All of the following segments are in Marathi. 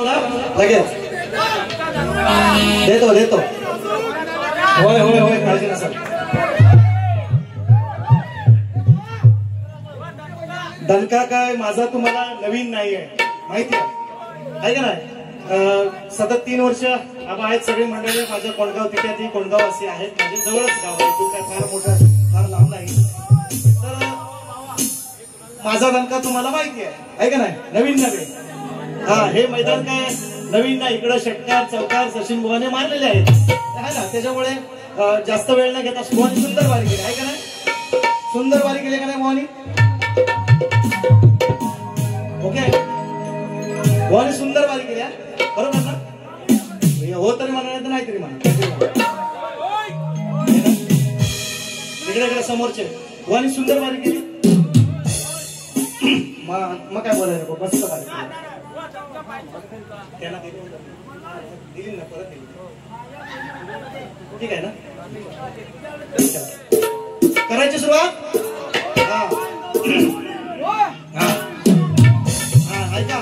लगेच देतो होय होय होय काळजी नसेल. दणका काय माझा तुम्हाला नवीन नाही आहे, माहिती आहे का नाही. सतत 3 वर्ष आबा आहेत सगळी मंडळी माझ्या कोणगाव तिथे कोणगाव असे आहेत, माझे जवळच गाव आहे, तू काय फार मोठं फार लांब नाही. तर माझा दणका तुम्हाला माहिती आहे का नाही, नवीन नव्हे. हा हे मैदान काय नवीन नाही, इकडे षटकार चौकार सचिन बुवाने मारलेले आहेत है ना. त्याच्यामुळे जास्त वेळ नाही घेता बुवानी सुंदर वारी केली आहे का नाही, सुंदर वारी केली का नाही बुवानी. ओके बुवानी सुंदर वारी केली बरोबर ना. हो तरी म्हणा नाही तर नाही तरी म्हणा. इकडे समोरचे बुवानी सुंदर वारी केली. मग काय बोलायचं मस्त वारी त्यांना दिली ना परत दिली. ठीक आहे ना, करायची सुरुवात. हा ऐका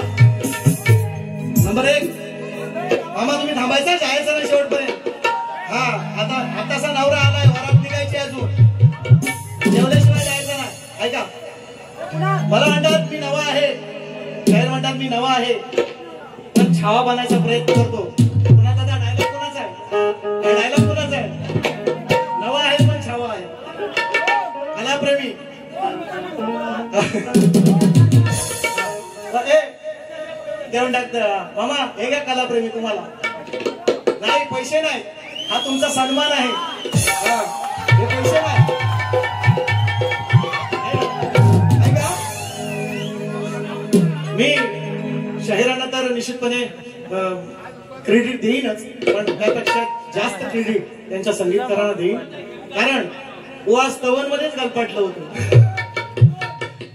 नंबर 1 मामा तुम्ही थांबायचा जायचं नाही शेवटपर्यंत. हा आताचा नवरा आलाय, वरात निघायची अजून, जेवल्याशिवाय जायचं नाही. ऐका मला म्हणतात मी नवा आहे, शाहीर म्हणतात मी नवा आहे पण छावा बनायचा प्रयत्न करतो. कुणाचा डायलॉग कुणाचा आहे, डायलॉग कुणाचा आहे. नवा आहे पण छावा आहे, कलाप्रेमी. ते म्हणतात मामा हे घ्या कलाप्रेमी तुम्हाला. नाही पैसे नाही, हा तुमचा सन्मान आहे. हे पैसे नाही. मी शाहिरांना तर निश्चितपणे क्रेडिट देईनच, पण त्यापेक्षा जास्त क्रेडिट त्यांच्या संगीतकारांना देईन. कारण बुवा स्तवन मध्येच गलपाटलं होतं.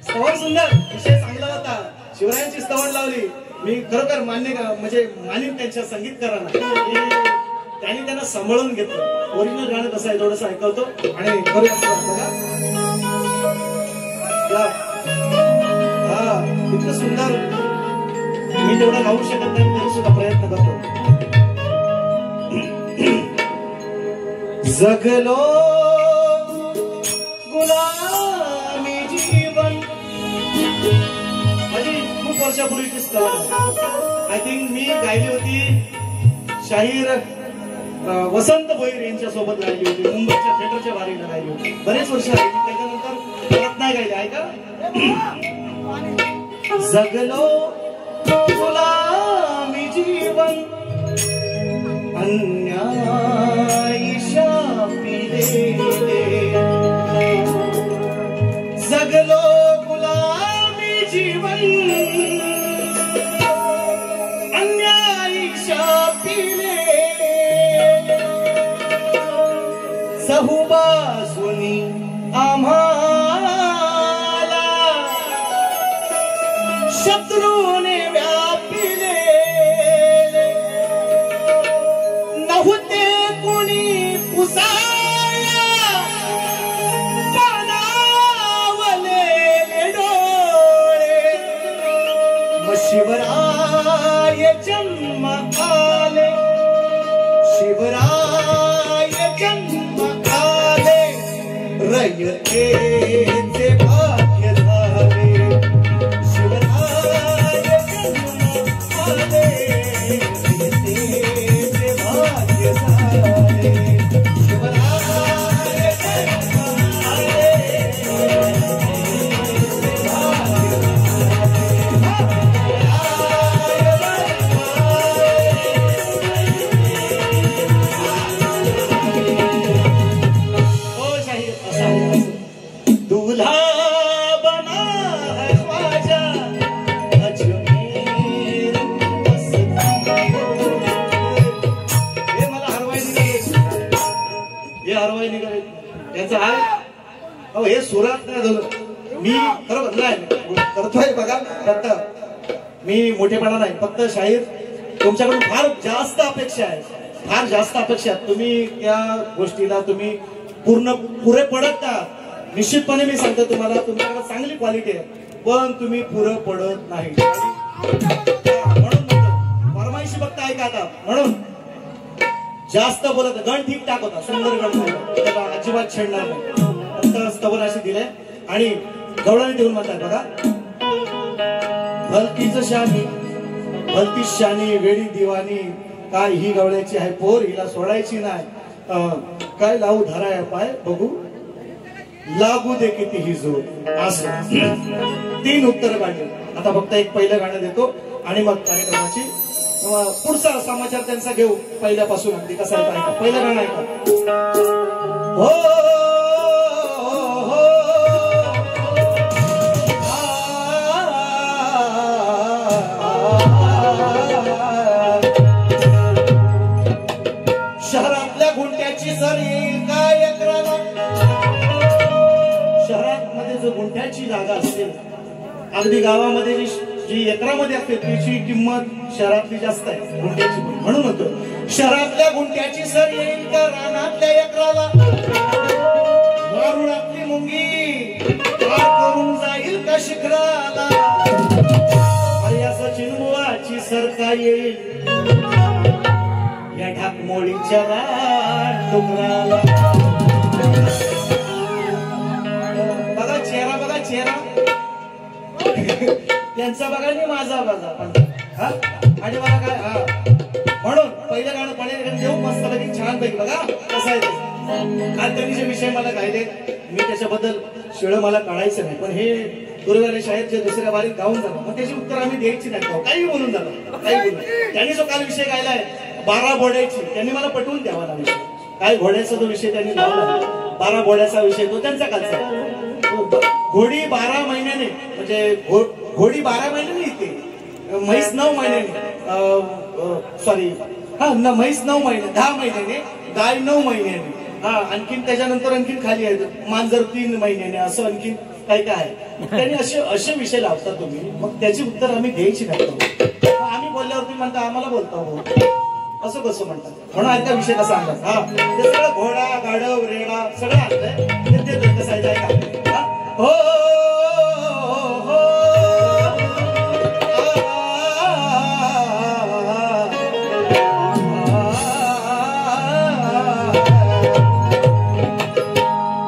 स्तवन सुंदर विषय चांगला होता, शिवरायांची स्तवन लावली. मी खरोखर म्हणजे मानिन त्यांच्या संगीतकारांना, त्यांनी त्यांना सांभाळून घेतलं. ओरिजिनल गाणं कसं आहे थोडंसं ऐकवतो आणि बघा हा इतकं सुंदर मी तेवढं गाऊ शकत नाही तरी सुद्धा प्रयत्न करतो. जगलो गुलामी जीवन, माझी खूप वर्षापूर्वीची स्तवन आय थिंक मी गायली होती. शाहीर वसंत भोईर यांच्या सोबत गायली होती, मुंबईच्या थिएटरच्या वारीला गायली होती. बरेच वर्ष आली, त्याच्यानंतर परत नाही गायली. ऐका जगलो गुलामी जीवन अन्यायी शापिले, जगलो गुलामी जीवन अन्यायी शापिले, सहबासुनी आम्हाला शत्रूने व्यापिले, नव्हते कुणी पुसाया पाणावलेले डोळे, मग शिवराय जन्म आले, शिवराय जन्म आले, रयतेचे भाग्य झाले. हे सुरात नाही झालं, मी खरं नाही करतोय बघा. फक्त मी मोठेपणा नाही, फक्त शाहीर तुमच्याकडून फार जास्त अपेक्षा आहे, फार जास्त अपेक्षा आहेत. तुम्ही त्या गोष्टीला तुम्ही पुरे पडत आहात. निश्चितपणे मी सांगतो तुम्हाला, तुमच्याकडे चांगली क्वालिटी आहे पण तुम्ही पुरे पडत नाही. म्हणून बघा आता म्हणून जास्त बोलत गण ठीक ठाक होता, सुंदर गण त्याला अजिबात छेडणार नाही, फक्त स्तवर अशी दिले आणि गवळणी देऊन म्हणतात बघा, भलतीच शानी भलतीच शानी वेडी दिवाणी, काय ही गवळ्याची आहे पोर, हिला सोडायची नाही, काय लावू धराय पाय बघू लागू दे किती ही जोर, असं 3 उत्तर काढले. आता फक्त एक पहिलं गाणं देतो आणि मग कार्यक्रमाची पुढचा समाचार त्यांचा घेऊ पहिल्यापासून अगदी कसा आहे का. पहिलं गाणं आहे का हो शहरातल्या गुंट्याची सर येईल काय एकराला, शहरामध्ये जो गुंठ्याची जागा असते अगदी गावामध्ये जी एकरामध्ये असते त्याची किंमत शहरातली जास्त आहे गुंठ्याची, म्हणून होतं शहरातल्या गुंठ्याची सर येईल का रानातल्या एकराला, वारुळातली मुंगी पार करून जाईल का शिखराला, अरे चिनमुळाची सर काय येईल या ढाकमोळीच्या डोंगराला. बघा चेहरा, बघा चेहरा त्यांचा बघा आणि माझा बघा आणि बघा काय म्हणून पहिलं गाणं पडेल देऊ मस्त पैकी छान पैकी बघा कसं आहे ते. कालकर्णीचे विषय मला गायले मी त्याच्याबद्दल शिळ मला कळायचं नाही, पण हे गुरुवारी शाळेत जे दुसऱ्या वारीत गाऊन झालं मग त्याची उत्तर आम्ही द्यायची नाही, काही बोलून झालं काही बोलून. त्यांनी जो काल विषय गायलाय 12 घोड्याची त्यांनी मला पटवून द्यावा ना विषय, काय घोड्याचा जो विषय त्यांनी लावला 12 घोड्याचा विषय तो त्यांचा कालचा. घोडी 12 महिन्याने म्हणजे घोडी 12 महिन्याने येते, म्हैस 9 महिन्याने, सॉरी म्हैस 9 महिने 10 महिन्याने, गाय 9 महिन्याने, आणखीन त्याच्यानंतर आणखीन खाली आहे मांजर 3 महिन्याने, असं आणखीन काय काय आहे. त्यांनी असे विषय लावतात तुम्ही, मग त्याची उत्तर आम्ही द्यायची नाही. आम्ही बोलल्यावर तुम्ही म्हणता आम्हाला बोलता असं कसं म्हणतात, म्हणून ऐका विषय कसा आणला ते सगळं घोडा गाढव रेडा सगळं आणलंय ते कसं आहे का हो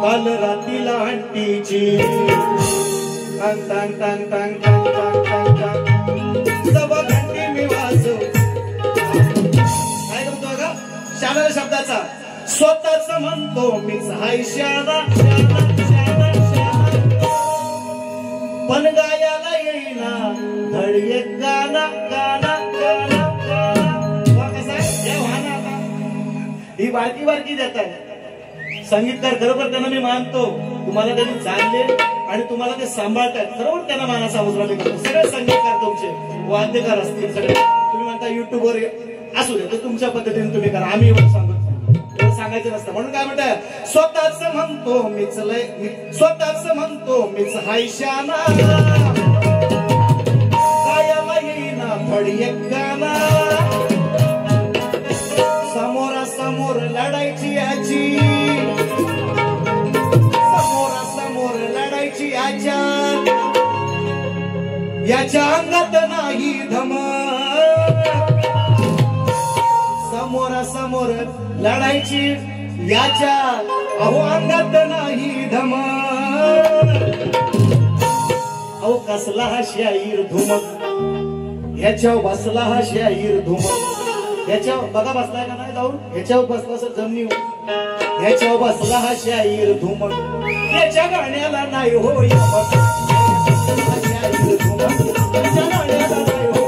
काल रातीला अंटीची टांग टांग टांग टांग टांग टांग टांग टांग सवा घंटी मी वाजव. काय म्हणतो बघा शाळा शब्दाचा स्वतःच म्हणतो मीच हाय शाळा शाळा शाळा शाळा, पण गायाला येईना धड एक गाणं गाणं गाणं गाणं. कसं आहे ही बारकी बारकी देत आहे संगीतकार, खरोखर त्यांना मी मानतो, तुम्हाला त्यांनी जाणले आणि तुम्हाला ते सांभाळतात, खरोबर त्यांना मानाचा मुजरा मी करतो. सगळे संगीतकार तुमचे वाद्यकार असतील सगळे, तुम्ही म्हणता युट्यूबवर असू दे तर तुमच्या पद्धतीने तुम्ही करा, आम्ही एवढं सांगायचं नसतं. म्हणून काय म्हणताय स्वतःच म्हणतो मीच स्वतःच म्हणतो मीच हाय शाना, गायाला येईना धड एक गाणं, समोरासमोर लढायची याची, समोरासमोर लढायची याच्या अंगात नाही धमक, समोरासमोर लढायची याच्या अहो अंगात नाही धमक. अहो कसला हा शाहीर धुमक, ह्याच्या बसला हा शाहीर धुमक, ह्याच्यावर बघा बसलाय का नाही जाऊन, ह्याच्यावर बसला सर जमिनीवर, ह्याच्यावर बसला हा शाहीर धुमक, त्याच्या गाण्याला नाही हो शाहीर धुमक, त्याच्या गाण्याला नाही हो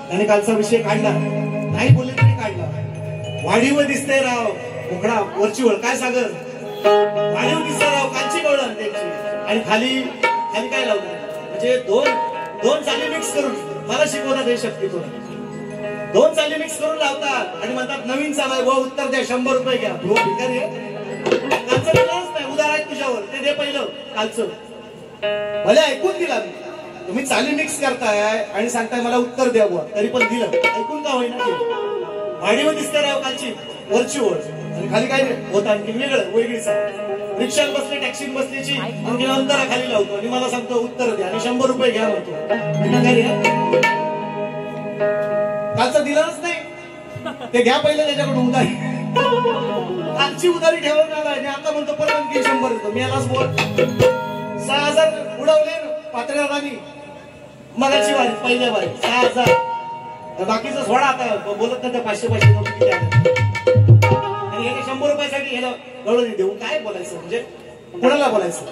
त्याने कालचा विषय काढला, नाही बोलले तरी काढला. वाढीव दिसतंय राव मुकडा वरची वळ, काय सागर वाढीव दिसतंय राव कालची वळण त्यांची. आणि खाली खाली काय लावलं म्हणजे दोन चाली मिक्स करून मला शिकवतात हे शक्तीतून. दोन चाली मिक्स करून लावतात आणि म्हणतात नवीन चाल आहे व उत्तर द्या, 100 रुपये घ्या. हो भिकारी आहे, कालचं दिलंच नाही, उदार आहे तुझ्यावर, ते दे पहिलं कालचं. भले ऐकून दिला मी, तुम्ही चाली मिक्स करताय आणि सांगताय मला उत्तर द्या बुवा, तरी पण दिलं, ऐकून का होईना. वाढीव दिसते राव कालची वरची ओळ आणि खाली काय होत आणखी वेगळं वेगळीच. रिक्षात बसली, टॅक्सीत बसलीची आणखी अंतरा खाली लावतो आणि मला सांगतो उत्तर द्या आणि 100 रुपये घ्या म्हणतो. कालचं दिलंच नाही, ते घ्या पहिलं त्याच्याकडून उधारी. कालची उधारी ठेवून आला आणि आता म्हणतो परत आणखी 100 देतो. मी यालाच बोल 6000 उडवले पात्रदारांनी मगाची वारी पहिल्या वारी 6000. बाकीचं सोडा आता बोलत नाही, 500 नोट किती आले आणि याने 100 रुपयासाठी ह्याला गळून देऊ. काय बोलायचं म्हणजे कोणाला बोलायचं.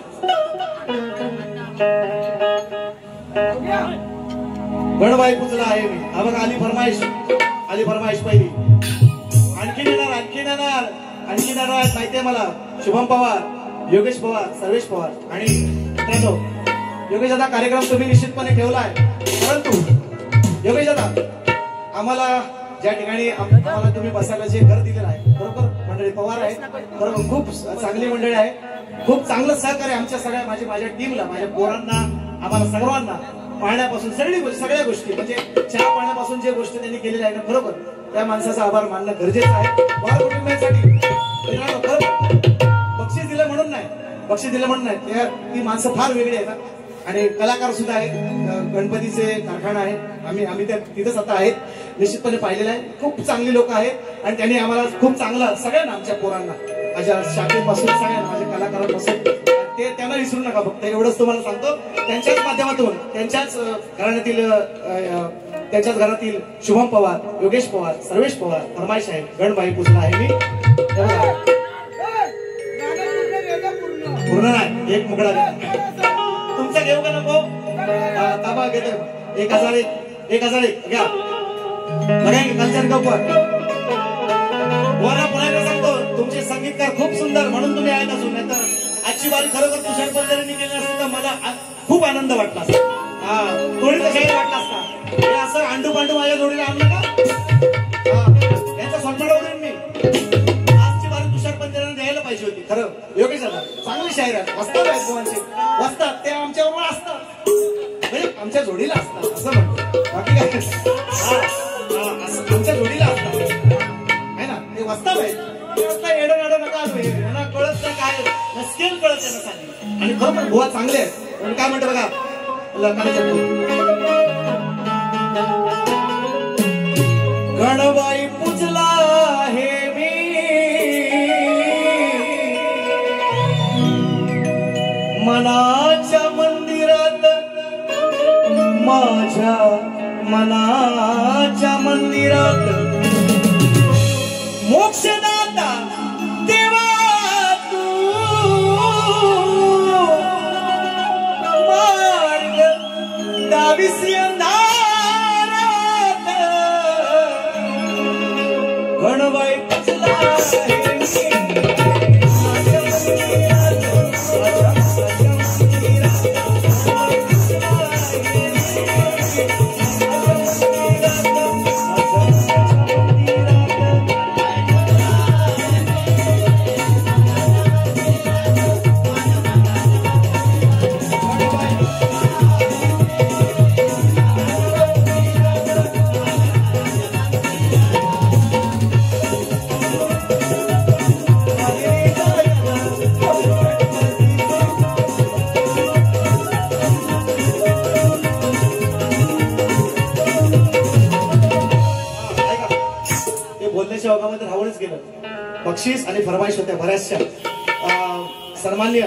गणबाई पुजला आहे मी. हा बघा आली फरमाईश पहिली. आणखीन येणार माहितीये मला. शुभम पवार, योगेश पवार, सर्वेश पवार. आणि मित्रांनो योगेश दादा कार्यक्रम तुम्ही निश्चितपणे ठेवलाय, परंतु योगेश दादा आम्हाला ज्या ठिकाणी आम्हाला तुम्ही बसायला जे घर दिलेलं आहे, बरोबर मंडळी पवार आहेत, बरोबर खूप चांगली मंडळी आहे, खूप चांगलं सहकार्य आमच्या सगळ्या माझ्या टीमला, माझ्या पोरांना, आम्हाला सर्वांना पाहण्यापासून सगळ्या गोष्टी म्हणजे चहा पाहण्यापासून जे गोष्टी त्यांनी केलेल्या आहे ना, बरोबर त्या माणसाचा आभार मानणं गरजेचं आहे. वार कुटुंबियांसाठी बक्षीस दिलं म्हणून नाही, ती माणसं फार वेगळी आहेत आणि कलाकार सुद्धा आहेत. गणपतीचे कारखाना आहे, आम्ही त्या तिथंच आता आहेत, निश्चितपणे पाहिलेलं आहे. खूप चांगली लोक आहेत आणि त्यांनी आम्हाला खूप चांगलं सगळ्यांना, आमच्या पोरांना, माझ्या शाखेपासून सगळ्यांना, माझ्या कलाकारांपासून ते त्यांना विसरू नका. फक्त एवढंच तुम्हाला सांगतो. त्यांच्याच माध्यमातून त्यांच्याच घरातील शुभम पवार, योगेश पवार, सर्वेश पवार फरमाईश आहे. गणबाई पुजला आहे मी. पूर्ण नाही, एक मुकडा तुमचा घेऊ का नको. ताबा घेतो 1001 घ्या. बघा कल्चर गप्पर पुन्हा सांगतो, तुमचे संगीतकार खूप सुंदर म्हणून तुम्ही आहेत असून, नाही तर आजची बारी खरोखर तुषार पंजारींनी केली असती तर मला खूप आनंद वाटला असता. थोडी कशाही वाटला असता. हे असं अंडू पांडू माझ्या जोडीला आणलं का, यांचा सन्मान उडून मी. आजची बारी तुषार पंजारींना द्यायला पाहिजे होती खरं. योगेश दादा चांगली शायर आहेत, वस्तात आहेत गोवांचे, वस्तात ते आमच्याबरोबर असतात म्हणजे आमच्या जोडीला असतात असं म्हणतो. बाकी काय आमच्या जोडीला असतात आहे ना, ते वस्तात आहेत. येडं नका यांना कळत नाही, काय स्केल कळत त्यांना सांगितलं. आणि खरोखर गोवा चांगले आहेत. काय म्हणतो बघा गणबाई पुजला हे मी मनाच्या मंदिरात, माझ्या मनाच्या मंदिरात मोक्षदाता देवा तू मार्ग दाविसी अंधारात गणबाई पुजला हे ओघामध्ये राहूनच गेलं. बक्षीस आणि फरमाईश होत्या बऱ्याचशा. सन्मान्य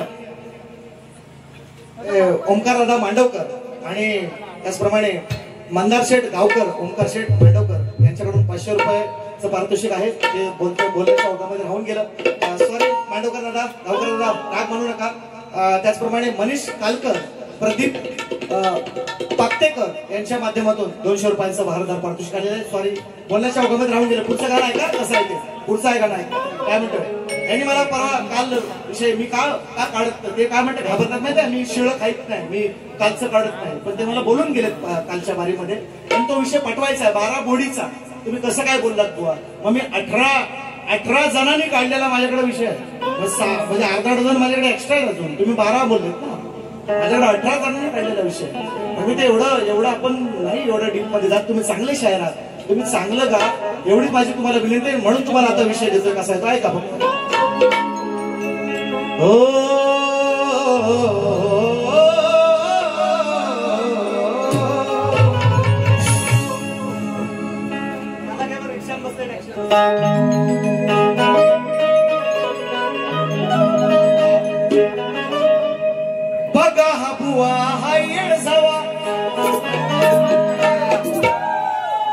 ओमकार दादा मांडवकर आणि त्याचप्रमाणे मंदार शेठ गावकर, ओमकार शेठ मांडवकर यांच्याकडून 500 रुपयाचं पारितोषिक आहे. ते बोलण्याच्या ओघामध्ये राहून गेलं. सॉरी मांडवकर दादा, गावकर दादा, राग म्हणू नका. त्याचप्रमाणे मनीष कालकर, प्रदीप पातेकर यांच्या माध्यमातून 200 रुपयांचं भारतभर पारितोषिक आलेलं आहे. सॉरी बोलण्याच्या ओघामध्ये राहून गेलं. पुढचं गाणं आहे का कसं आहे ते पुढचं आहे का नाही काय म्हणतोय यांनी मला परवा काल विषय मी का काढत ते काय म्हणते घाबरतात माहिती आहे मी शिळं खाईत नाही मी कालचं काढत नाही पण ते मला बोलून गेलेत कालच्या बारीमध्ये पण तो विषय पटवायचा आहे 12 बोडीचा. तुम्ही कसं काय बोललात बुवा मग मी 18 जणांनी काढलेला माझ्याकडे विषय आहे म्हणजे अर्धा डझन माझ्याकडे एक्स्ट्रा आहे अजून तुम्ही 12 बोललेत ना माझ्याकडे 18 जणांनी काढलेला विषय म्हणजे ते एवढं आपण नाही एवढं डीप मध्ये जात. तुम्ही चांगले शायर आहात तुम्ही चांगलं गा एवढी माझी तुम्हाला विनंती आहे म्हणून तुम्हाला आता विषय देतोय कसा आहे तो ऐका फक्त. बघा हा बुवा हा येड जावा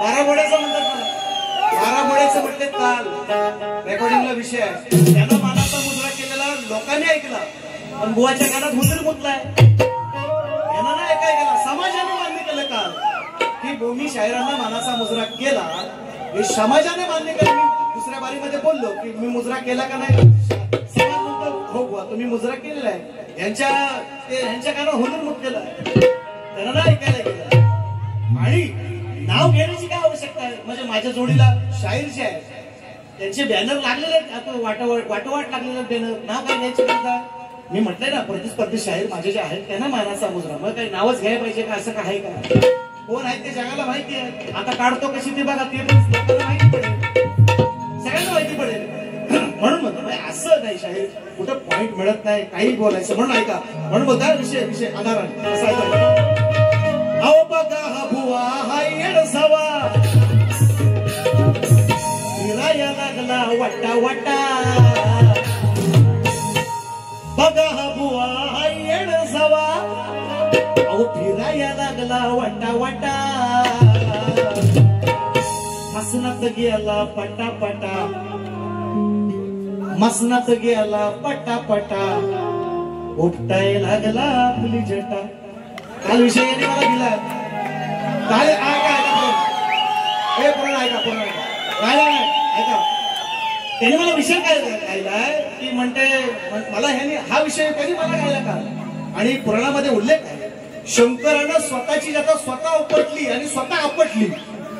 12 बोड्याचं म्हणतात मला 12 बोड्याचं म्हटले काल रेकॉर्डिंगला विषय आहे त्यांना मानाचा मुजरा केलेला लोकांनी ऐकला पण बुवाच्या कानात हुंदीर मुतलाय यांना नाही ऐकाय गेला समाजाने मान्य केलं काल की भूमी शायरांना मानाचा मुजरा केला हे समाजाने मान्य केलं. मी दुसऱ्या बारीमध्ये बोललो की मी मुजरा केला का नाही समाज म्हणतो हो बुवा तुम्ही मुजरा केलेला आहे यांच्या कानावर हुंदीर मुतलेला आहे त्यांना नाही ऐकायला गेलं आणि नाव घेण्याची काय आवश्यकता आहे म्हणजे माझ्या जोडीला शाहीर जे आहे त्यांचे बॅनर लागलेले आहेत आता वाटोवाट लागलेले बॅनर नाव काय घ्यायचे करता मी म्हटलंय ना प्रतिस्पर्धी शाहीर माझे जे आहेत त्यांना मानाचा मुजरा मग काही नावच घ्यायला पाहिजे का असं काय का कोण आहे ते जगाला माहिती आहे आता काढतो कशी ते बघा ते पण लोकांना माहिती पडेल सगळ्यांना माहिती पडेल म्हणून म्हणतो असं नाही शाहीर कुठं पॉइंट मिळत नाही काही बोलायचं म्हणून ऐका म्हणून बोलता विषय आधाराने असं ऐका अहो बघा हा बुवा हा येड जावा फिराया लागला वाटा वाटा बघा हा बुवा हा येड जावा अहो फिराया लागला वाटा वाटा मसनात गेला पटा पटा मसनात गेला पटा पटा उपटाय लागला आपली जटा काल विषय यांनी मला दिला काय ऐका त्यांनी मला विषय काय गायलाय की म्हणते मला ह्याने हा विषय कधी मला गायला का आणि पुराणामध्ये उल्लेख आहे शंकरानं स्वतःची जटा स्वतः उपटली आणि स्वतः आपटली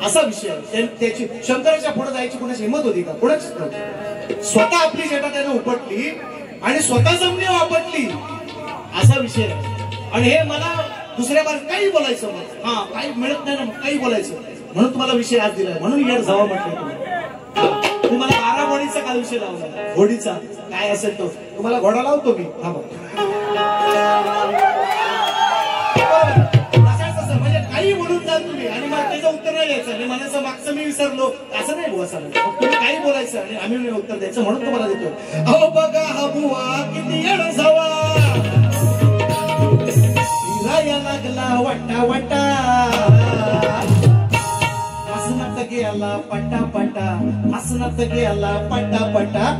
असा विषय त्याची शंकराच्या पुढे जायची कोणाची हिंमत होती का कोणाची स्वतः आपली जटा त्याने उपटली आणि स्वतः जमिनी आपटली असा विषय आणि हे मला दुसऱ्या बार काही बोलायचं हा काही मिळत नाही ना काही बोलायचं म्हणून तुम्हाला विषय आज दिलाय म्हणून येड जावा म्हटलं तुम्हाला 12 घोडीचा काय विषय लावला घोडीचा काय असेल तो तुम्हाला घोडा लावतो मी हा म्हणजे काही बोलून जाल तुम्ही आणि मला त्याचं उत्तर नाही द्यायचं आणि म्हणायचं मागचं मी विसरलो असं नाही बुवा चालेल तुम्ही काही बोलायचं आणि आम्ही उत्तर द्यायचं म्हणून तुम्हाला देतो. अहो बघा हा बुवा किती येड जावा फिराया लागला वाटा वाटा हसनात गेला पटा पटा हसनात गेला पटा पटा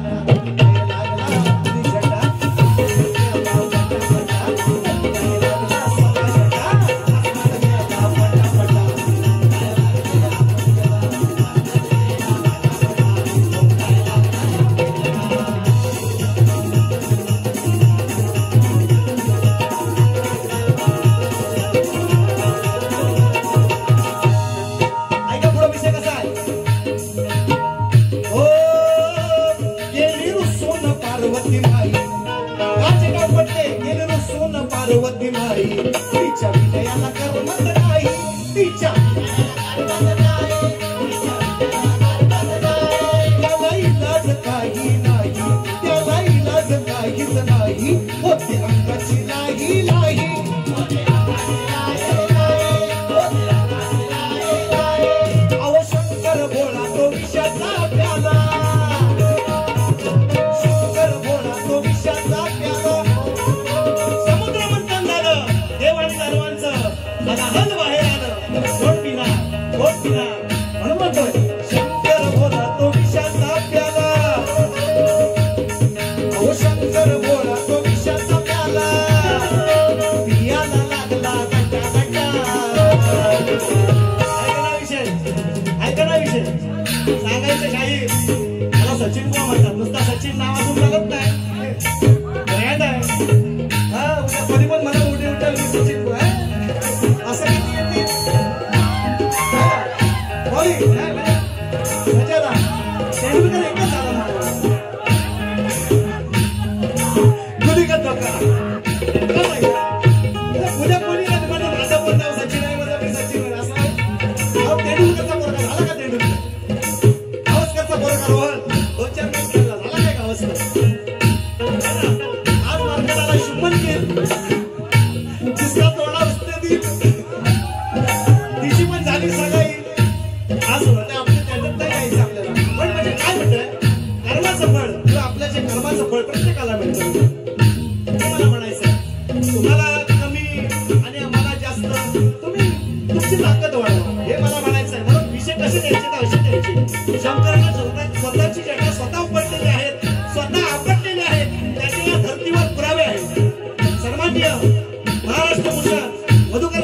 पार्वती माई तिच्या विजयाला कर्मच नाही तिच्या त्याला इलाज काही नाही त्याला इलाज काहीच नाही होते अंगाची नाही नाही अव शंकर भोळा तो विषाचा प्याला शंकर भोळा तो विषाचा प्याला हल बाहेर आलं गोट पिना म्हणून म्हणतोय शंकर भोला तो विषाचा प्याला अहो शंकर भोला तो विषाचा प्याला पियाला लागला असते तिची पण झाली सगाई आज होते आपल्या त्याच्यात नाही यायचं आपल्याला पण म्हणजे काय म्हणतंय कर्माचं फळ किंवा आपल्या जे कर्माचं फळ प्रत्येकाला मिळतं मला म्हणायचं तुम्हाला कमी आणि आम्हाला जास्त तुम्ही तुमची ताकद वाढवा हे मला म्हणायचं आहे म्हणून विषय कसे द्यायचे तर असे द्यायचे शंकराला स्वतःची जटा स्वतः उपटलेली आहेत स्वतः आपटलेले आहेत त्याचे या धर्तीवर पुरावे आहेत सन्माननीय महाराष्ट्र भूषण मधुकर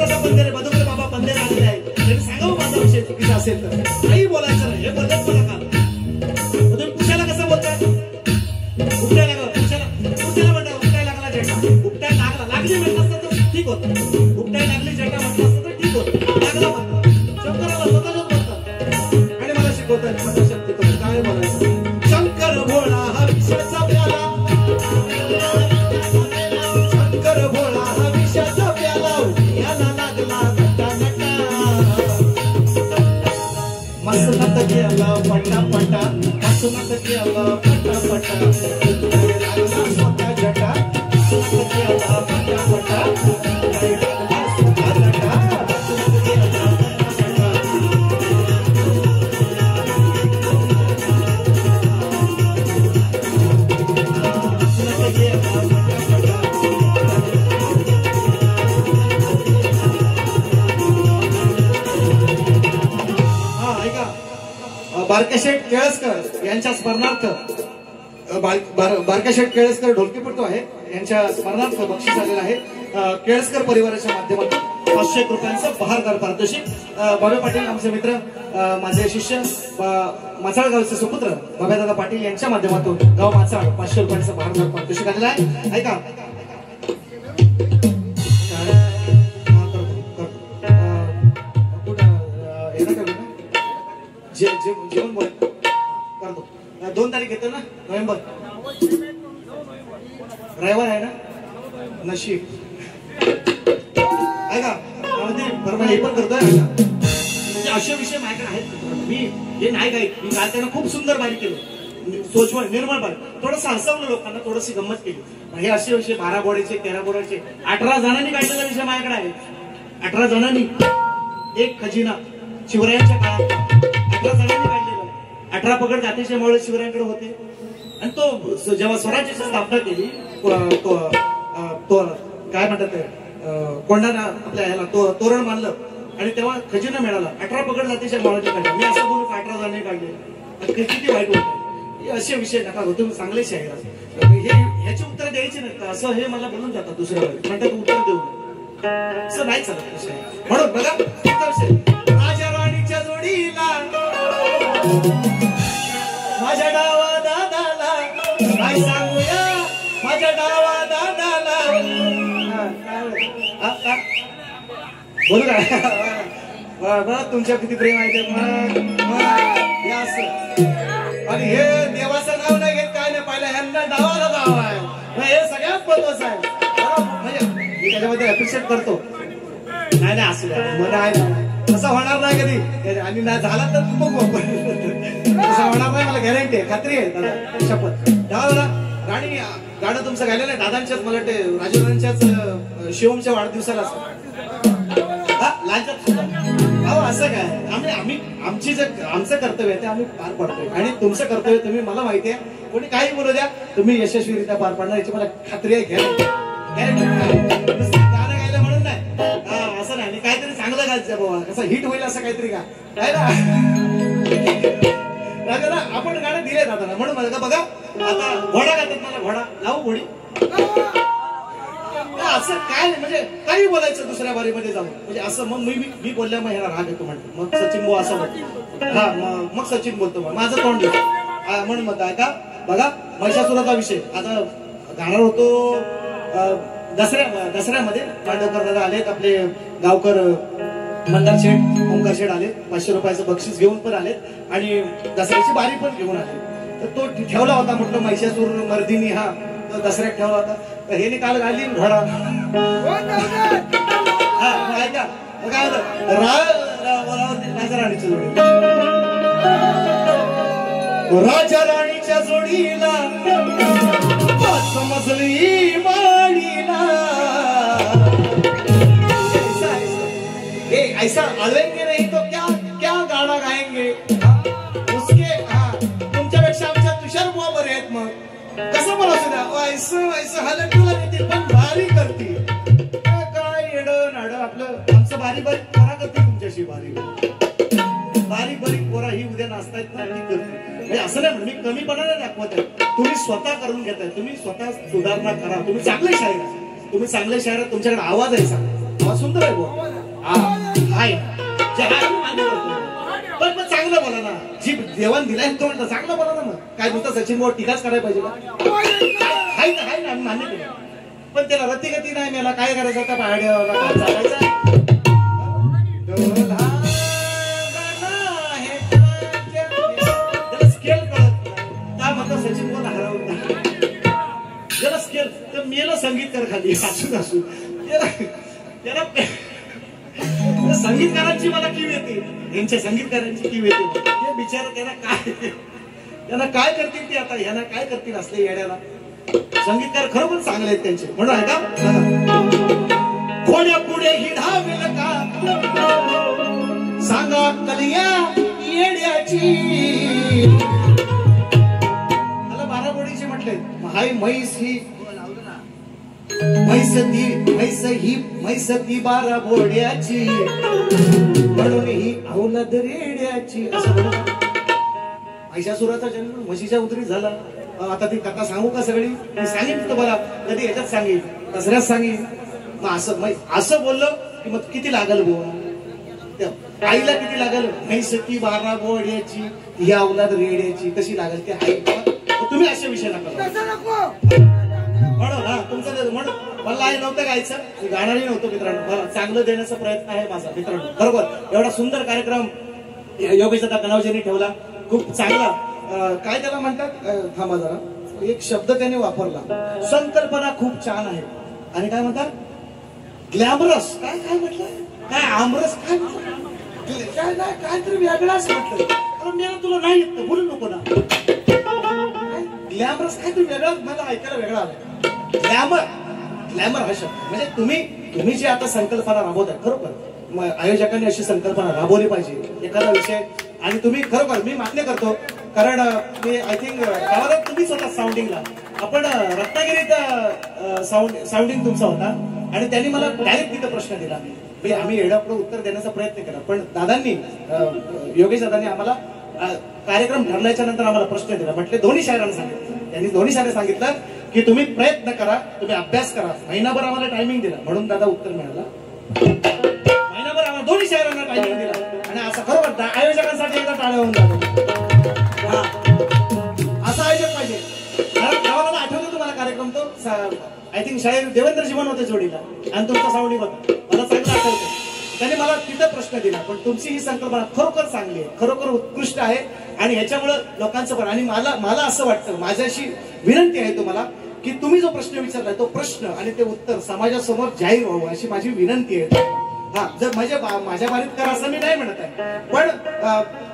बाबा बंदेरे आलेले आहेत त्यांनी सांगावं माझा विषय चुकीचा असेल तर काही बोलायचं नाही हे बोलत पण नका तुम्ही पुरुषाला कसं बोलताय उपटायला लागला पुरुषाला म्हणतात उपटायला लागला जटा उपटायला लागली म्हणत असतं तर ठीक होतं उपटायला लागली जटा म्हटलं असतं तर ठीक होतं लागला म्हणतात शंकराला स्वतःच बोलतात आणि मला शिकवतात माझ्या शक्ती करून काय बोलायचं शंकर भोळा हा विषयाचा प्याला शंकर भोळा हा विषयाचा प्याला याला लागला मस्त नाटक केला पटा पटा मस्त नाटक केला पटा पटा लागला स्वतः जटा नाटक केला पटा पटा लागला स्वतः जटा नाटक केला बारकेशेठ केळसकर यांच्या स्मरणार्थ बारकेशेठ केळसकर ढोलकीपटू आहे यांच्या स्मरणार्थ बक्षीस आलेलं आहे केळसकर परिवाराच्या माध्यमातून 500 रुपयांचं बहारदार पारितोषिक बाबे पाटील आमचे मित्र माझे शिष्य माचाळगावचे सुपुत्र बाबादादा पाटील यांच्या माध्यमातून गाव माचाळ 500 रुपयांचं बहारदार पारितोषिक आलेलं आहे ऐका जेवण बोल करतो 2 तारीख येतो ना नोव्हेंबर रविवार आहे ना नशीब ऐका बरोबर हे पण करतोय म्हणजे असे विषय माझ्याकडे आहेत मी हे नाही गाईत मी गायताना खूप सुंदर बारीक केलं सोचवळ निर्मळ बारीक थोडंसं हसवलं लोकांना थोडीशी गंमत केली हे असे विषय 12 बोर्डाचे 13 बोर्डाचे 18 जणांनी काढलेला विषय माझ्याकडे आहे 18 जणांनी एक खजिना शिवरायांच्या काळात 18 जणांनी काढलेलं 18 पगड जातीचे मौळ शिवरायांकडे होते आणि तो जेव्हा स्वराज्याची स्थापना केली तो काय म्हणतात कोंडाना आपल्या ह्याला तोरण बांधलं आणि तेव्हा खजिना मिळाला 18 पगड जातीच्या मौळाचे काढले मी असं बोलू 18 जणांनी काढले किती वाईट होत असे विषय नका हो तुम्ही चांगले शाहीर हे ह्याची उत्तर द्यायची नाही असं हे मला बोलून जातात दुसऱ्या वेळी म्हणतात उत्तर देऊ असं नाही चालत विषय म्हणून बघा विषय राजा राणीच्या जोडीला माझ्या डावा दादाला काय सांगूया माझ्या डावा दादाला बोलू का तुमच्या किती प्रेम आहे मग आणि हे देवाचं नाव नाही घेत काय नाही पाहिलं ह्यांना डावाला नाव आहे हे सगळ्यात महत्वाचं आहे म्हणजे मी त्याच्यामध्ये अप्रिशिएट करतो नाही नाही असं मला आहे असं होणार नाही कधी आणि नाही झाला तर बघू असं होणार नाही मला गॅरंटी आहे खात्री आहे दादा शपथ दादा गाणी गाणं तुमचं गायलं नाही दादांच्याच मला वाटते राजूरांच्याच शिवमच्या वाढदिवसाला असं काय आम्ही आमची जे आमचं कर्तव्य आहे ते आम्ही पार पाडतोय आणि तुमचं कर्तव्य तुम्ही मला माहिती आहे कोणी काही बोलू द्या तुम्ही यशस्वीरित्या पार पाडणार याची मला खात्री आहे गाणं गायलं म्हणून नाही असं नाही काहीतरी चांगलं गायचं बाबा कसं हिट होईल असं काहीतरी का काय ना आपण गाणं दिले दादा म्हणून बघा आता घोडा गातात मला घोडा लावू घोडी असं काय म्हणजे काही बोलायचं दुसऱ्या बारीमध्ये जाऊन म्हणजे असं मग मी बोलल्या मग ह्याला राग येतो म्हणतो मग सचिन बो असं म्हणतो हा मग सचिन बोलतो माझं तोंड देतो म्हणून मग काय का बघा महिषासुराचा विषय आता गाणार होतो दसऱ्यामध्ये पांडवकर दादा आलेत आपले गावकर मंदार शेठ ओंकार शेठ आले 500 रुपयाचं बक्षीस घेऊन पण आलेत आणि दसऱ्याची बारी पण घेऊन आले तर तो ठेवला होता म्हटलं महिषासूर मर्दिनी हा दसऱ्यात ठेवला होता तर हे काल घाली घोडा हा ऐका काय होतं राजा राणीच्या जोडी राजा राणीच्या जोडीला समजली माडीला ये ऐसा अड़ेंगे नहीं तो क्या क्या गाणं गाएंगे उसके तुमच्यापेक्षा आमच्या तुषार बुवा बरे आहेत मग कसं बोलायचं द्या ऐसं हलटूला येते पण भारी करते काय येडं नाडं आपलं आमचं बारीक बारीक पोरा करते तुमच्याशी बारीक बारीक पोरा ही उद्या नाचतायत ना ती करते असं नाही मी कमीपणाला दाखवत आहे तुम्ही स्वतः करून घेताय तुम्ही स्वतः सुधारणा करा तुम्ही चांगले शायर तुम्ही चांगले शायर तुमच्याकडे आवाज आहे आवाज सुंदर आहे बुवा पण चांगलं बोला ना जी देवान दिलाय तो म्हणतो चांगलं बोला ना मग काय नुसतं सचिन भाऊ टीकाच करायला पाहिजे का हाय ना आम्ही मान्य केलं पण त्याला रतीगती नाही मला काय करायचं आता पाहाड्याला चालायचं स्केल कळत काय म्हणतो सचिन भाऊ हरवता त्याला स्केल तर मेला संगीतकार खाली असून असून त्याला संगीतकारांची मला कीव येते यांच्या संगीतकारांची कीव येते ते बिचारा त्यांना काय करतील ते आता यांना काय करतील असले येड्याला संगीतकार खरोखर चांगले आहेत त्यांचे म्हणून आहे का कोण्या पुढे ही धावेल का सांगा कलिया येड्याची मला बाराबोडीची म्हटले हाय म्हैस ही म्हैस ती बारा बोड्याची म्हणून ही औलाद रेड्याची असं म्हणून महिषासुराचा जन्म म्हशीच्या उदरी झाला आता ती कथा सांगू का सगळी मी सांगेन तुम्हाला कधी ह्याच्यात सांगेन दसऱ्यात सांगेन मग असं बोललं की मग किती लागल बुवा आईला किती लागल म्हैस ती बारा बोड्याची ही औलाद रेड्याची कशी लागल ते आई तुम्ही अशा विषय नका म्हणून तुमचं म्हणून मला आई नव्हतं गायचं गाणारही नव्हतं मित्रांनो मला चांगलं देण्याचा प्रयत्न आहे माझा मित्रांनो बरोबर एवढा सुंदर कार्यक्रम योगेश दादा कनावजींनी ठेवला खूप चांगला काय त्याला म्हणतात थांबा जरा एक शब्द त्याने वापरला संकल्पना खूप छान आहे आणि काय म्हणतात ग्लॅमरस काय काय म्हटलं काय आमरस काय काय नाही काहीतरी वेगळाच म्हटलं मी तुला नाही येत बोलू नको ना ग्लॅमरस काहीतरी वेगळा मला ऐकायला वेगळा आला ग्लॅमर हा शब्द म्हणजे तुम्ही जी आता संकल्पना राबवताय खरोखर आयोजकांनी अशी संकल्पना राबवली पाहिजे एखादा विषय आणि तुम्ही खरोखर मी मान्य करतो कारण मी आय थिंक गावाला तुम्हीच होता साऊंडिंगला आपण रत्नागिरीत साऊंडिंग तुमचा होता आणि त्यांनी मला डायरेक्ट तिथं प्रश्न दिला आम्ही एवढं उत्तर देण्याचा प्रयत्न केला पण दादांनी योगेश दादांनी आम्हाला कार्यक्रम ठरल्याच्या नंतर आम्हाला प्रश्न दिला म्हटले दोन्ही शायरांना सांगितलं त्यांनी दोन्ही शायरांना सांगितलं की तुम्ही प्रयत्न करा तुम्ही अभ्यास करा महिनाभर आम्हाला टायमिंग दिला म्हणून दादा उत्तर मिळाला महिनाभर आम्हाला दोन्ही शायरांना टायमिंग दिला आणि असं खरोबर आयोजकांसाठी एकदा टाळ्या होऊन जातो असं आयोजक पाहिजे गावाला आठवतो तुम्हाला कार्यक्रम तो आय थिंक शाहीर देवेंद्र जीवन होते जोडीला आणि तुमचा सावणी होता मला चांगलं आठवतं त्याने मला तिथं प्रश्न दिला पण तुमची ही संकल्पना खरोखर चांगली आहे खरोखर उत्कृष्ट आहे आणि ह्याच्यामुळे लोकांचं पण आणि मला असं वाटतं माझ्याशी विनंती आहे तुम्हाला की तुम्ही जो प्रश्न विचारलाय तो प्रश्न आणि ते उत्तर समाजासमोर जाहीर व्हावं अशी माझी विनंती आहे हा जर माझ्या बारीत करा असं मी नाही म्हणत आहे पण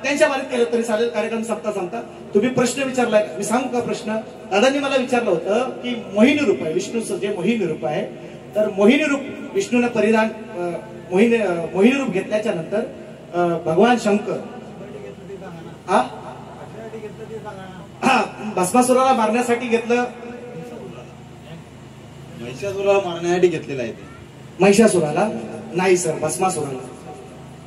त्यांच्या बारीत केलं तरी चालेल कार्यक्रम संपता तुम्ही प्रश्न विचारलाय मी सांगू का प्रश्न दादांनी मला विचारलं होतं की मोहिनी रूप आहे विष्णूचं जे मोहिनी रूप आहे तर मोहिनी रूप विष्णूने परिधान मोहिनी रूप घेतल्याच्या नंतर भगवान शंकर हा भस्मासुराला मारण्यासाठी घेतलं महिषासुराला मारण्यासाठी घेतलेला आहे महिषासुराला नाही सर भस्मासुराला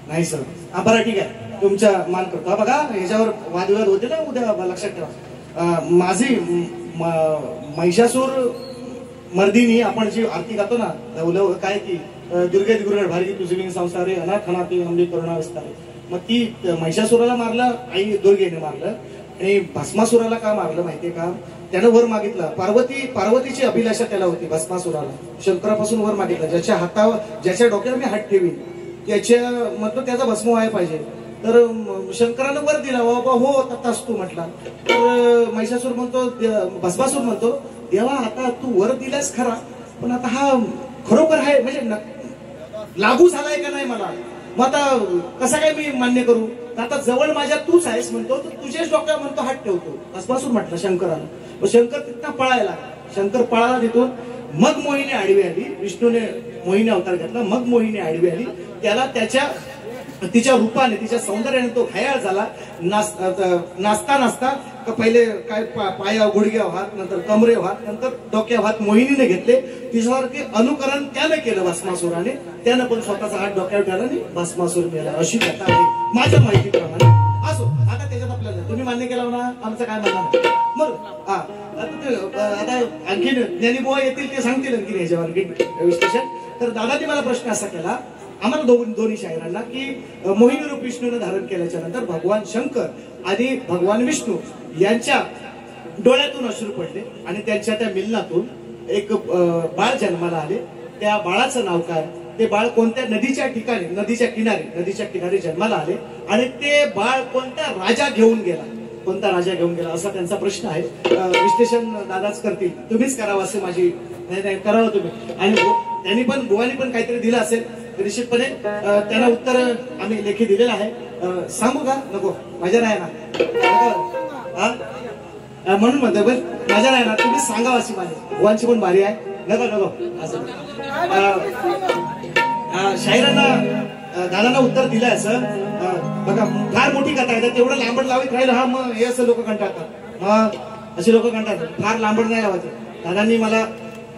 नाही सर बरं ठीक आहे तुमच्या मान करतो बघा ह्याच्यावर वादविवाद होते ना उद्या लक्षात ठेवा माझी महिषासूर मर्दिनी आपण जी आरती गातो ना लव काय की दुर्गे दुर्गड भारी तुझी संसारे अनाथ अनाथी अंबी करुणा विस्तारे मग ती महिषासुराला मारलं आई दुर्गेने मारलं आणि भस्मासुराला का मारलं माहितीये का त्यानं वर मागितलं पार्वतीची अभिलाषा त्याला होती भस्मासुराला शंकरापासून वर मागितलं ज्याच्या डोक्यावर मी हात ठेवीन त्याच्या म्हटलं त्याचा भस्म व्हायला पाहिजे तर शंकरानं वर दिला बाबा हो तथाच तू म्हटला तर महिषासूर म्हणतो भस्मासूर म्हणतो देवा आता तू वर दिलास खरा पण आता हा खरोखर आहे म्हणजे लागू झालाय का नाही मला मग आता कसा काय मी मान्य करू आता जवळ माझ्या तूच आहेस म्हणतो तर तुझ्याच डोक्यावर म्हणतो हात ठेवतो भस्मासूर म्हटलं शंकराला शंकर तिथं पळायला शंकर पळाला तिथून मग मोहिनी आडवी आली विष्णूने मोहिनी अवतार घेतला. मग मोहिनी आडवी आली. त्याला तिच्या रूपाने, तिच्या सौंदर्याने तो घायाळ झाला. नाचता नाचता पहिले काय पाया गुडघ्यावर हात, नंतर कमरेवर हात, नंतर डोक्यावर हात मोहिनीने घेतले. तिच्यावरती अनुकरण त्यानं केलं भस्मासुराने. त्यानं पण स्वतःचा हात डोक्यावर ठेवला आणि भस्मासुर मेला. अशी कथा आहे माझ्या माहितीप्रमाणे. असो, आता त्याच्यात आपल्याला तुम्ही मान्य केला ना, आमचं काय म्हणणं नाही. मग आता आणखीन ज्ञानीबुवा येतील ते सांगतील आणखीन याच्यावर आणखीन विश्लेषण. तर दादाने मला प्रश्न असा केला आम्हाला दोन्ही शाहिरांना की मोहिनी रूप विष्णूने धारण केल्याच्या नंतर भगवान शंकर आणि भगवान विष्णू यांच्या डोळ्यातून अश्रू पडले आणि त्यांच्या त्या मिलनातून एक बाळ जन्माला आले. त्या बाळाचं नाव काय, ते बाळ कोणत्या नदीच्या किनारी जन्माला आले आणि ते बाळ कोणत्या राजा घेऊन गेला असा त्यांचा प्रश्न आहे. विश्लेषण दादाच करतील, तुम्हीच करावं असे माझी नाही करावं तुम्ही. आणि त्यांनी पण बुवानी पण काहीतरी दिलं असेल निश्चितपणे त्यांना उत्तर आम्ही लेखी दिलेलं आहे. सांगू का नको, माझ्या नाही ना म्हणून म्हणतोय, पण माझ्या नाही ना, तुम्ही सांगावं अशी माझी बुवांची पण भारी आहे. नको असं शाहिरांना दादांना उत्तर दिलंय असं. बघा फार मोठी कथा आहे, तेवढं लांबड लावत राहिलं हा मग हे असं लोक कंटाळतात. मग असे लोक कंटाळतात, फार लांबड नाही लावायचं.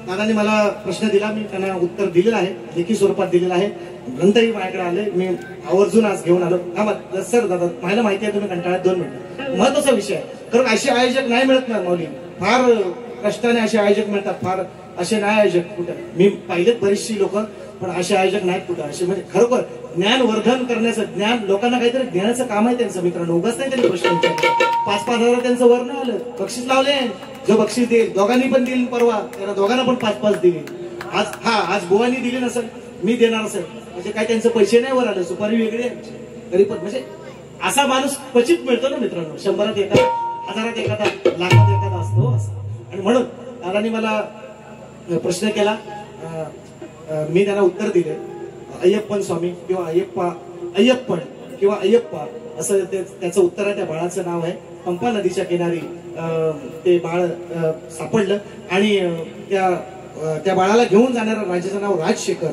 दादांनी मला प्रश्न दिला, मी त्यांना उत्तर दिलेलं आहे, लेखी स्वरूपात दिलेलं आहे. नंतरही माझ्याकडे आले, मी आवर्जून आज घेऊन आलो. हा सर दादा मला माहिती आहे तुम्ही कंटाळ्यात 2 मिनिटं. महत्वाचा विषय आहे, कारण असे आयोजक नाही मिळत ना माऊली. फार कष्टाने असे आयोजक मिळतात, फार असे नाही आयोजक कुठं. मी पाहिलेत बरीचशी लोक, पण असे आयोजक नाहीत कुठं. असे म्हणजे खरोखर ज्ञानवर्धन करण्याचं, ज्ञान लोकांना काहीतरी देण्याचं काम आहे त्यांचं. मित्रांनो उगाच नाही त्यांनी प्रश्न विचारले. 5-5 हजार त्यांचं वर नाही आलं, बक्षीस लावले. जो बक्षीस देईल दोघांनी पण दिली, परवा त्याला दोघांना पण 5-5 दिली. आज बुवांनी दिली नसेल, मी देणार असेल, म्हणजे काय त्यांचे पैसे नाही वर आले, सुपारी वेगळी आहे तरी पण. म्हणजे असा माणूस क्वचित मिळतो ना मित्रांनो, 100त एखादा, 1000त एखादा, लाखात एखादा असतो असं. आणि म्हणून दादांनी मला प्रश्न केला, मी त्यांना उत्तर दिले. अय्यप्पन स्वामी किंवा अय्यप्पन किंवा अय्यप्पा असं त्याचं उत्तर आहे. त्या बाळाचं नाव आहे. पंपा नदीच्या किनारी ते बाळ सापडलं आणि त्या बाळाला घेऊन जाणाऱ्या राजाचं नाव राजशेखर.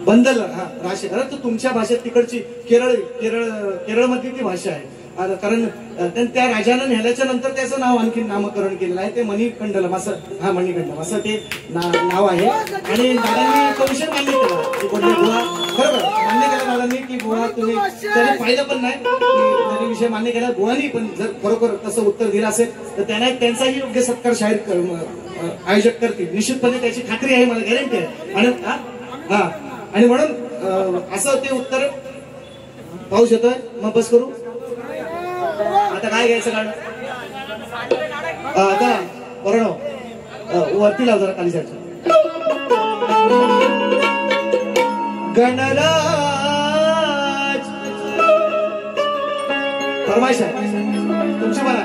बंदल राजशेखर. तर तुमच्या भाषेत तिकडची केरळमधली ती भाषा आहे. कारण त्या राजानं नेल्याच्या नंतर त्याचं नाव आणखी नामकरण केलेलं आहे. ते मणिकंडलम असं, मणिकंडलम असं ते नाव आहे. आणि दादांनी तो विषय मान्य केला की बुवा, बरोबर मान्य केला दादांनी की बुवा तुम्ही त्याने पाहिलं पण नाही, त्यांनी विषय मान्य केला. बुवानी पण जर खरोखर तसं उत्तर दिलं असेल तर त्यांचाही योग्य सत्कार शाहीर आयोजक करतील निश्चितपणे, त्याची खात्री आहे, मला गॅरंटी आहे. आणि म्हणून असं ते उत्तर पाऊस येतोय. मग बस करू आता, काय घ्यायचं गाणं आता बरोबर वरती लाव जरा खाली जायचं. गणराज फरमाईश आहे तुमची, मला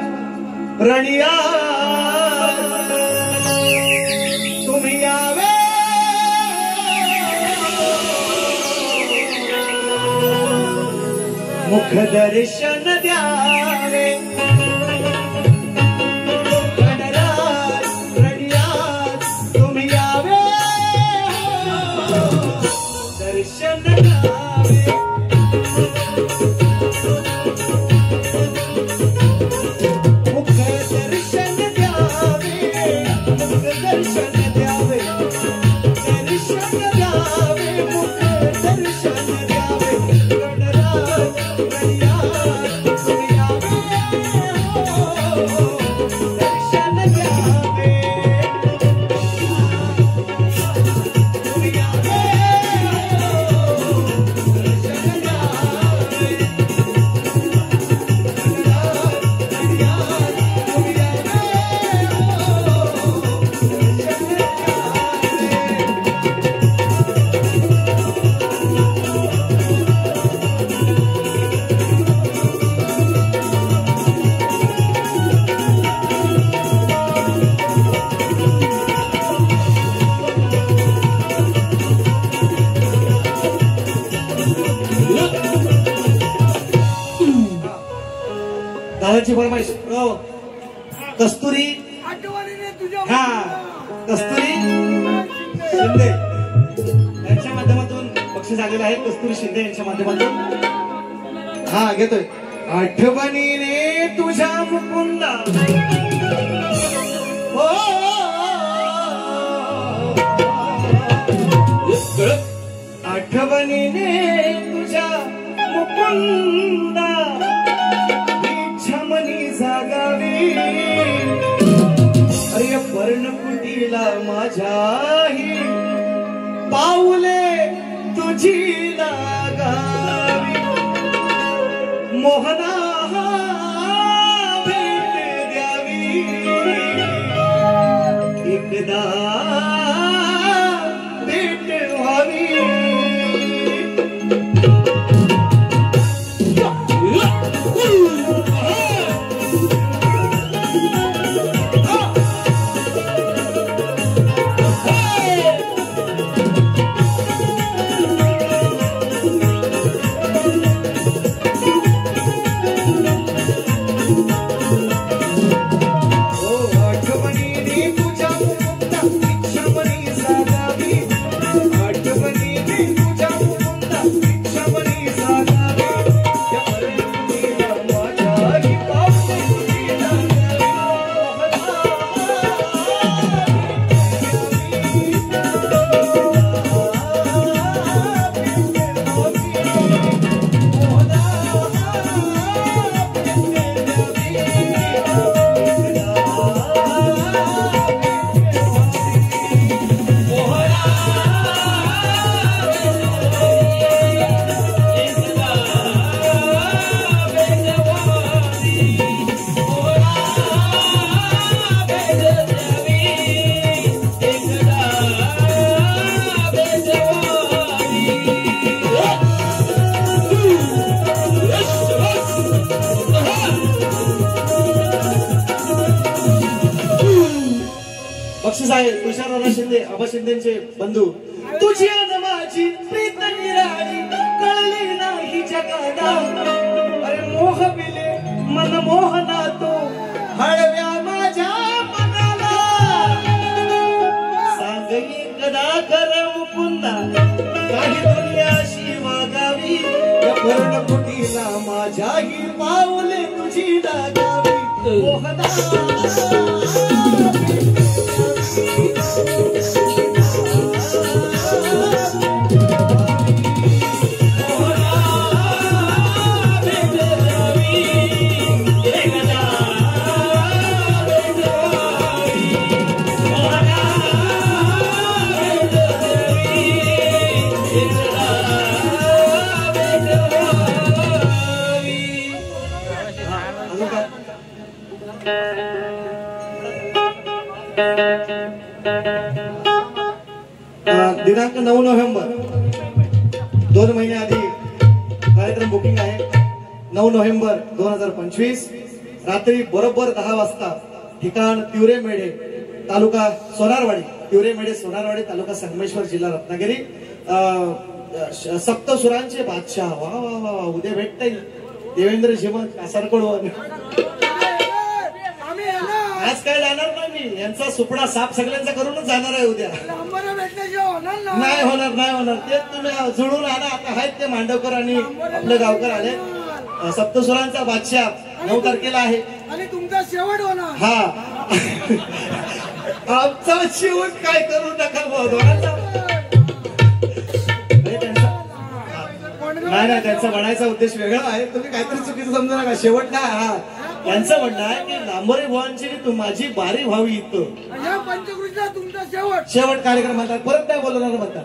रणिया तुम्ही यावे मुख दर्शन द्यावे. गणराज रणियाज तुम्ही यावे दर्शन द्यावे. मुख दर्शन द्यावे, मुख दर्शन द्यावे, दर्शन द्यावे, मुख दर्शन द्यावे. गणराज दादाची फरमाईश. कस्तुरी, हा कस्तुरी शिंदे यांच्या माध्यमातून बक्षीस आलेलं आहे. कस्तुरी शिंदे यांच्या माध्यमातून. हा घेतोय. आठवणीने तुझ्या मुकुंदा हो आठवणीने तुझ्या मुकुंदा इच्छा मनी जागावी अरे पर्णकुटीला माझ्याही पाऊले तुझी लागावी मोहना भेट द्यावी एकदा भेट व्हावी बक्षीस आहे तुषार शिंदे आबा शिंदेचे बंधू. तुझी आणि माझी प्रीत निराळी कळली नाही जगाला अरे मोह बिले मन मोहना तो हळव्या माझ्या मनाला सांग एकदा कर मुकुंदा काही दुनियाशी वागावी या पर्णकुटीला माझ्याही पाऊले तुझी लागावी मोहना दिनांक 9 नोव्हेंबर 2 महिने आधी कार्यक्रम बुकिंग आहे. 9 नोव्हेंबर 2025 रात्री बरोबर 10 वाजता ठिकाण तिवरे मेढे तालुका सोनारवाडी तिवरे मेढे सोनारवाडी तालुका संगमेश्वर जिल्हा रत्नागिरी. सप्तसुरांचे बादशाह वा वा वा उद्या भेटता येईल देवेंद्र झिमन कासारकोड. आज काय जाणार नाही मी यांचा सुपडा साफ सगळ्यांचा करूनच जाणार आहे उद्या. नाही होणार नाही होणार ते तुम्ही जुळून आणा. आता आहेत ते मांडवकर आणि आपले गावकर आले. सप्तसुरांचा बादशाह 9 तारखेला आहे आणि तुमचा शेवट होणार. हा आमचा शेवट काय करू नका नाही नाही त्यांचा म्हणायचा उद्देश वेगळा आहे. तुम्ही काहीतरी चुकीचं समजू नका. शेवट ना हा त्यांचं म्हणणं आहे की लांबोरे बुवांची माझी बारी व्हावी इथं या पंचकृषीला तुमचा शेवट शेवट कार्यक्रम म्हणतात. परत नाही बोलणार म्हणतात.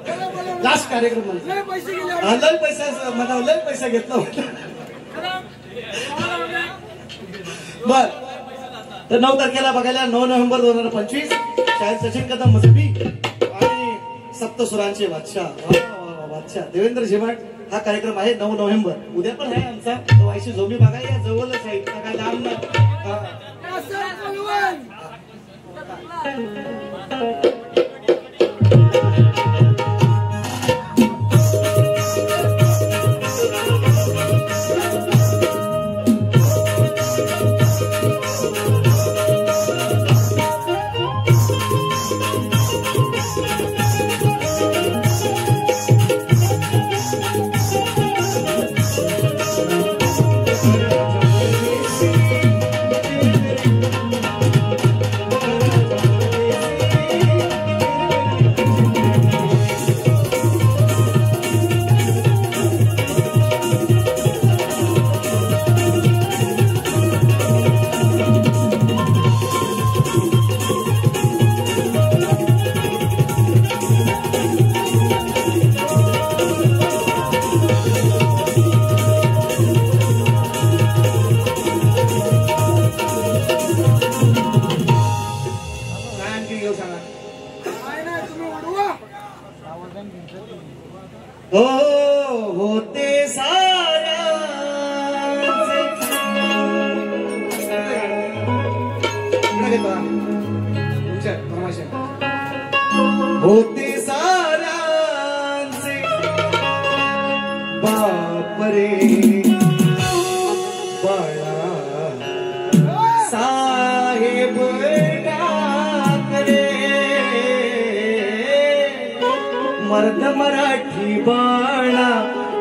लास्ट कार्यक्रम म्हणतात. पैसे गेले लय पैसा म्हणा लय पैसा घेतला बर. तर 9 तारखेला बघायला 9 नोव्हेंबर 2025 शाहीर सचिन कदम मजबी आणि सप्तसुरांचे बादशाह देवेंद्र झिमट हा कार्यक्रम आहे 9 नोव्हेंबर. उद्या पण आहे आमचा वायशी झोंबी बघा या जवळच आहे काय लांब हो होते साऱ्यांचे इकडे घेतो हा. तुमच्या फरमाईश. होते साऱ्यांचे बापरे बाळा साहेब ठाकरे मर्द मराठी बाळा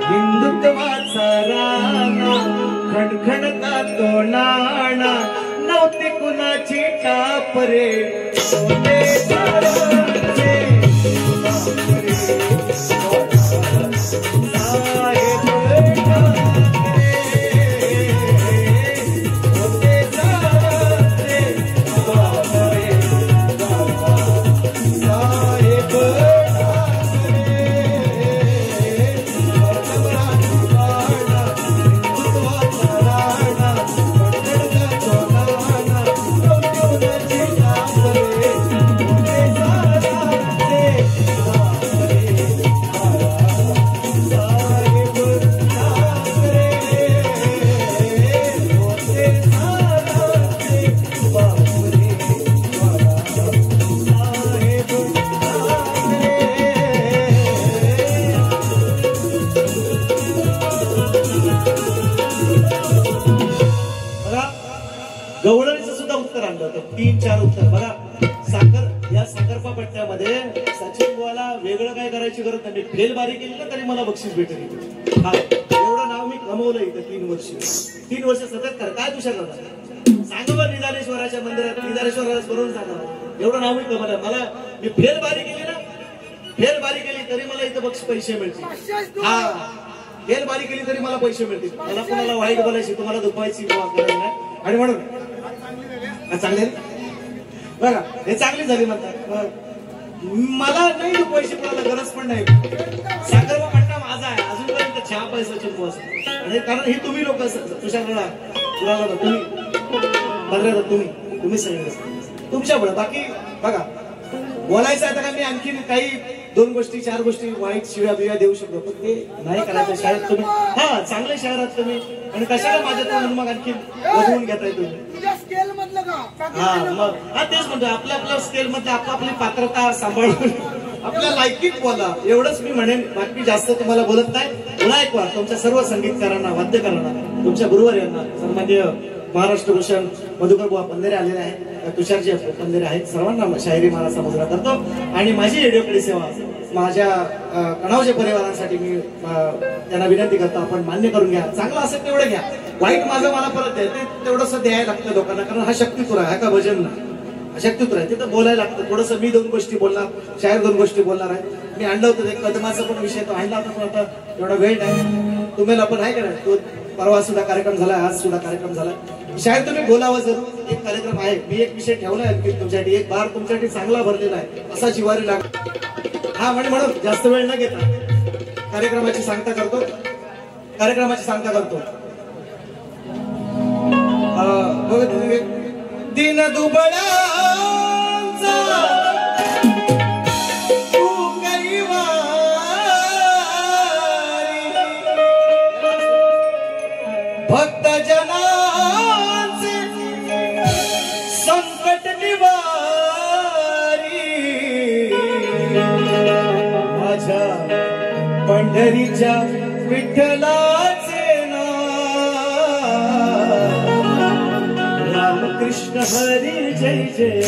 हिंदुत्वाचा राणा खणखणता तो नाणा नव्हते कुणाची टापरे होते साऱ्यांचे बापरे साहेब ठाकरे होते साऱ्यांचे बापरे साहेब गवळणीचं सुद्धा उत्तर आणलं होतं. 3-4 उत्तर बघा. साखर या साखरपा पट्ट्यामध्ये सचिन बुवाला वेगळं काय करायची गरज नाही. फेल बारी केली ना तरी मला बक्षीस भेटेल. हा एवढं नाव मी कमवलं इथं 3 वर्ष. 3 वर्ष सतत कर काय तुषार दादा सांगा बरं. निदानेश्वराच्या मंदिरात निदानेश्वराला बरोबर सांगा. एवढं नाव मी कमवलं. मला मी फेल बारी केली ना फेल बारी केली तरी मला इथं बक्षीस पैसे मिळतील. हा फेल बारी केली तरी मला पैसे मिळतील. मला कोणाला वाईट बोलायची तुम्हाला दुखवायची गरज नाही. आणि म्हणून चांगले बघा हे चांगली झाली म्हणतात. मला नाही दुखवायची कोणाला गरज पण नाही. साखरपा पट्टा माझा आहे अजूनपर्यंत 6 पैशाची उपवास आणि कारण हे तुम्ही लोक तुषार तुला तुम्ही बघा तुम्ही सगळे तुमच्यामुळे. बाकी बघा बोलायचं आहे का मी आणखी काही 2 गोष्टी 4 गोष्टी वाईट शिव्या बिव्या देऊ शकतो पण ते नाही करायचं. शाळेत तुम्ही हा चांगल्या शहरात तुम्ही आणि कशाला माझ्या मग आणखी बघवून घेताय तुम्ही. स्केल मधलं का हा मग हा तेच म्हणतो आपल्या स्केल मध्ये आपली पात्रता सांभाळून आपल्या लायकीत बोला एवढंच मी म्हणेन. बाकी जास्त तुम्हाला बोलत नाही. पुन्हा एक वार तुमच्या सर्व संगीतकारांना वाद्यकारांना तुमच्या गुरुवार यांना सन्माननीय महाराष्ट्र भूषण मधुकर बुवा पंधरे आलेले आहेत. तुषारजी पंधरे आहेत. सर्वांना शाहिरी माला सामुद्रा करतो आणि माझी रेडिओकडे सेवा माझ्या कणावच्या परिवारांसाठी मी त्यांना विनंती करतो आपण मान्य करून घ्या. चांगलं असेल तेवढं घ्या. वाईट माझं मला परत द्या. ते तेवढंसं द्यायला लागतं लोकांना कारण हा शक्तिपुरा आहे का भजन ना शक्तिपुरा आहे. तिथं बोलायला लागतं थोडंसं. मी 2 गोष्टी बोलणार शायर 2 गोष्टी बोलणार आहे. मी आणलं होतं एक कदमाचा पण विषय तो आणला होता पण आता एवढा वेळ नाही. तुम्हाला पण आहे का नाही. तो परवा सुद्धा कार्यक्रम झाला आज सुद्धा कार्यक्रम झाला. शायर तुम्ही बोलावं जरूर. एक कार्यक्रम आहे मी एक विषय ठेवलाय तुमच्यासाठी. एक बार तुमच्यासाठी चांगला भरलेला आहे असा जिवारी लाग. हा म्हणून जास्त वेळ न घेता कार्यक्रमाची सांगता करतो. दिन दुबळा भक्त जनाचे संकट निवारी माझ्या पंढरीच्या विठ्ठलाचे नाव रामकृष्ण हरी जय जय.